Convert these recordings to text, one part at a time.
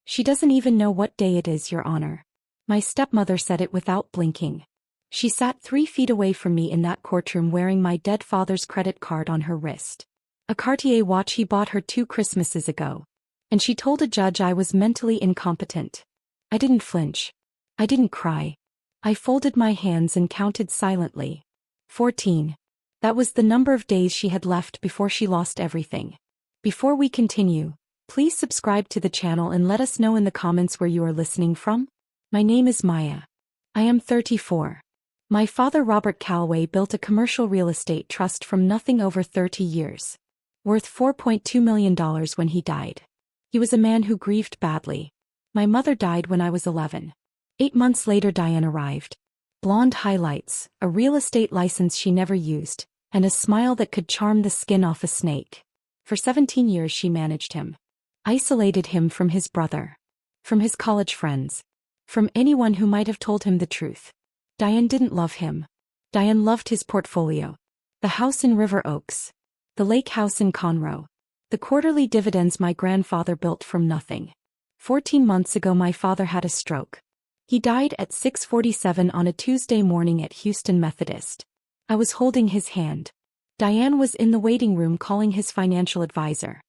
She doesn't even know what day it is, Your Honor. My stepmother said it without blinking. She sat 3 feet away from me in that courtroom wearing my dead father's credit card on her wrist. A Cartier watch he bought her 2 Christmases ago. And she told a judge I was mentally incompetent. I didn't flinch. I didn't cry. I folded my hands and counted silently. 14. That was the number of days she had left before she lost everything. Before we continue, please subscribe to the channel and let us know in the comments where you are listening from. My name is Maya. I am 34. My father Robert Calloway built a commercial real estate trust from nothing over 30 years. Worth $4.2 million when he died. He was a man who grieved badly. My mother died when I was 11. 8 months later Diane arrived. Blonde highlights, a real estate license she never used, and a smile that could charm the skin off a snake. For 17 years she managed him. Isolated him from his brother. From his college friends. From anyone who might have told him the truth. Diane didn't love him. Diane loved his portfolio. The house in River Oaks. The lake house in Conroe. The quarterly dividends my grandfather built from nothing. 14 months ago my father had a stroke. He died at 6:47 on a Tuesday morning at Houston Methodist. I was holding his hand. Diane was in the waiting room calling his financial advisor.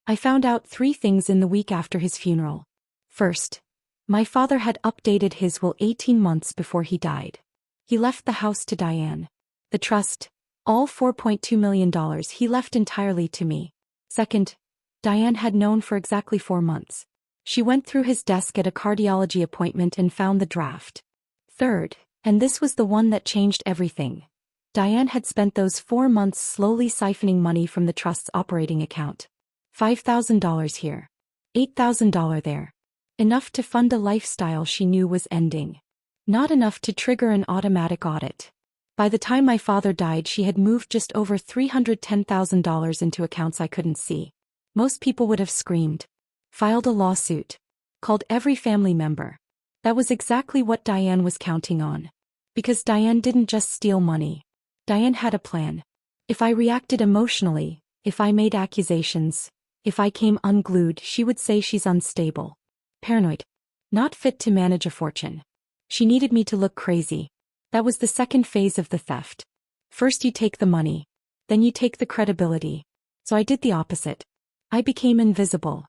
I found out 3 things in the week after his funeral. First, my father had updated his will 18 months before he died. He left the house to Diane. The trust, all $4.2 million, he left entirely to me. Second, Diane had known for exactly 4 months. She went through his desk at a cardiology appointment and found the draft. Third, and this was the one that changed everything, Diane had spent those 4 months slowly siphoning money from the trust's operating account. $5,000 here. $8,000 there. Enough to fund a lifestyle she knew was ending. Not enough to trigger an automatic audit. By the time my father died she had moved just over $310,000 into accounts I couldn't see. Most people would have screamed. Filed a lawsuit. Called every family member. That was exactly what Diane was counting on. Because Diane didn't just steal money. Diane had a plan. If I reacted emotionally, if I made accusations, if I came unglued, she would say she's unstable. Paranoid. Not fit to manage a fortune. She needed me to look crazy. That was the second phase of the theft. First you take the money. Then you take the credibility. So I did the opposite. I became invisible.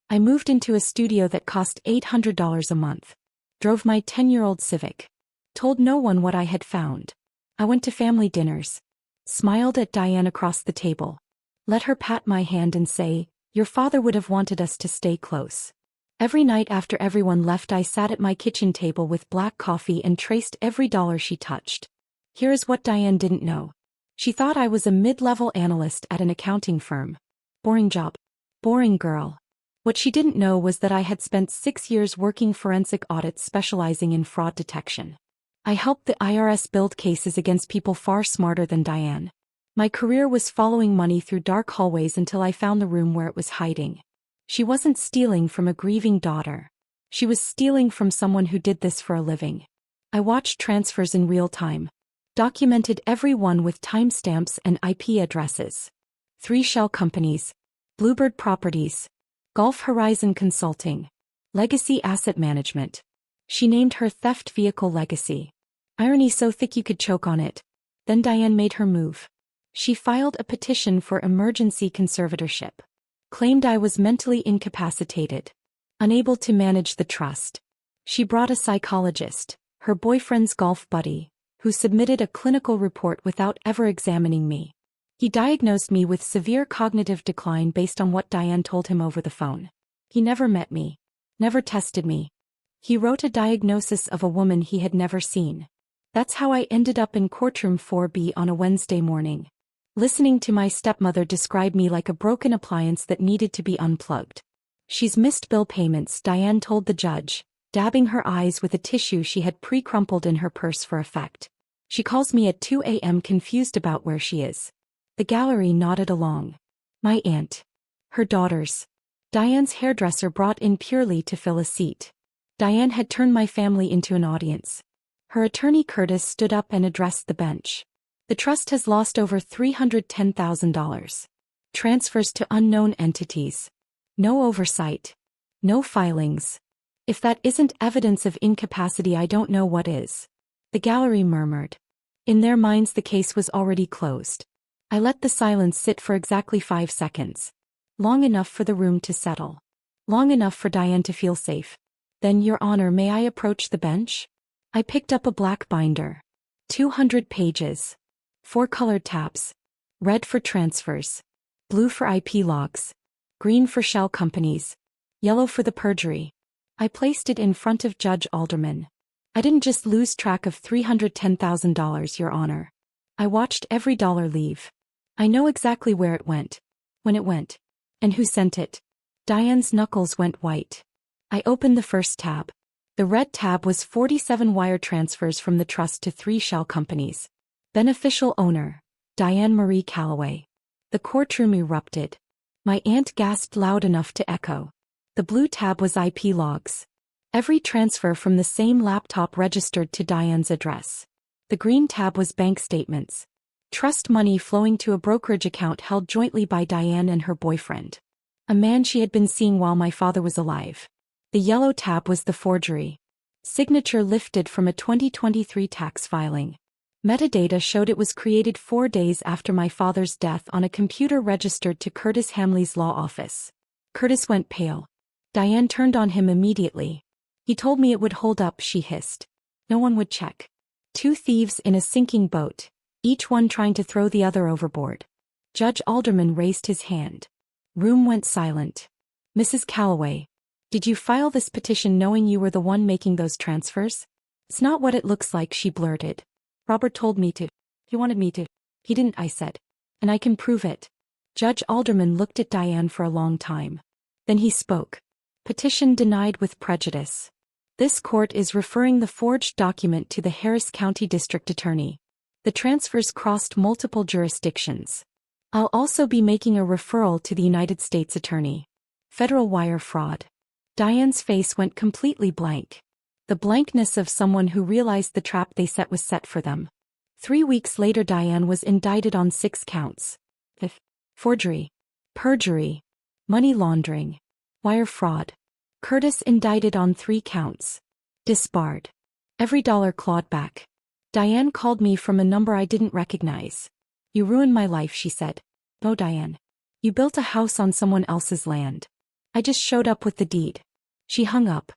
I moved into a studio that cost $800 a month. Drove my 10-year-old Civic. Told no one what I had found. I went to family dinners. Smiled at Diane across the table. Let her pat my hand and say, "Your father would have wanted us to stay close." Every night after everyone left I sat at my kitchen table with black coffee and traced every dollar she touched. Here is what Diane didn't know. She thought I was a mid-level analyst at an accounting firm. Boring job. Boring girl. What she didn't know was that I had spent 6 years working forensic audits specializing in fraud detection. I helped the IRS build cases against people far smarter than Diane. My career was following money through dark hallways until I found the room where it was hiding. She wasn't stealing from a grieving daughter. She was stealing from someone who did this for a living. I watched transfers in real time. Documented every one with timestamps and IP addresses. 3 shell companies. Bluebird Properties. Gulf Horizon Consulting. Legacy Asset Management. She named her theft vehicle Legacy. Irony so thick you could choke on it. Then Diane made her move. She filed a petition for emergency conservatorship. Claimed I was mentally incapacitated. Unable to manage the trust. She brought a psychologist, her boyfriend's golf buddy, who submitted a clinical report without ever examining me. He diagnosed me with severe cognitive decline based on what Diane told him over the phone. He never met me. Never tested me. He wrote a diagnosis of a woman he had never seen. That's how I ended up in courtroom 4B on a Wednesday morning. Listening to my stepmother describe me like a broken appliance that needed to be unplugged. She's missed bill payments, Diane told the judge, dabbing her eyes with a tissue she had pre-crumpled in her purse for effect. She calls me at 2 a.m. confused about where she is. The gallery nodded along. My aunt. Her daughters. Diane's hairdresser brought in purely to fill a seat. Diane had turned my family into an audience. Her attorney Curtis stood up and addressed the bench. The trust has lost over $310,000. Transfers to unknown entities. No oversight. No filings. If that isn't evidence of incapacity, I don't know what is. The gallery murmured. In their minds the case was already closed. I let the silence sit for exactly 5 seconds. Long enough for the room to settle. Long enough for Diane to feel safe. Then, Your Honor, may I approach the bench? I picked up a black binder. 200 pages. 4 colored tabs. Red for transfers. Blue for IP logs. Green for shell companies. Yellow for the perjury. I placed it in front of Judge Alderman. I didn't just lose track of $310,000, Your Honor. I watched every dollar leave. I know exactly where it went. When it went. And who sent it. Diane's knuckles went white. I opened the first tab. The red tab was 47 wire transfers from the trust to 3 shell companies. Beneficial owner, Diane Marie Calloway. The courtroom erupted. My aunt gasped loud enough to echo. The blue tab was IP logs. Every transfer from the same laptop registered to Diane's address. The green tab was bank statements. Trust money flowing to a brokerage account held jointly by Diane and her boyfriend. A man she had been seeing while my father was alive. The yellow tab was the forgery. Signature lifted from a 2023 tax filing. Metadata showed it was created 4 days after my father's death on a computer registered to Curtis Hamley's law office. Curtis went pale. Diane turned on him immediately. He told me it would hold up, she hissed. No one would check. 2 thieves in a sinking boat, each one trying to throw the other overboard. Judge Alderman raised his hand. Room went silent. Mrs. Calloway, did you file this petition knowing you were the one making those transfers? It's not what it looks like, she blurted. Robert told me to. He wanted me to. He didn't, I said. And I can prove it. Judge Alderman looked at Diane for a long time. Then he spoke. Petition denied with prejudice. This court is referring the forged document to the Harris County District Attorney. The transfers crossed multiple jurisdictions. I'll also be making a referral to the United States Attorney. Federal wire fraud. Diane's face went completely blank. The blankness of someone who realized the trap they set was set for them. 3 weeks later, Diane was indicted on 6 counts. Forgery. Perjury. Money laundering. Wire fraud. Curtis indicted on 3 counts. Disbarred. Every dollar clawed back. Diane called me from a number I didn't recognize. You ruined my life, she said. No, Diane. You built a house on someone else's land. I just showed up with the deed. She hung up.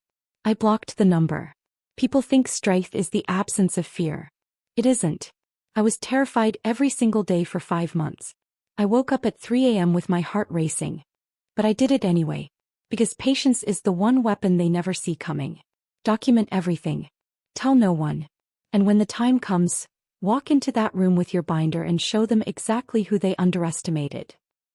I blocked the number. People think strength is the absence of fear. It isn't. I was terrified every single day for 5 months. I woke up at 3 a.m. with my heart racing. But I did it anyway. Because patience is the one weapon they never see coming. Document everything. Tell no one. And when the time comes, walk into that room with your binder and show them exactly who they underestimated.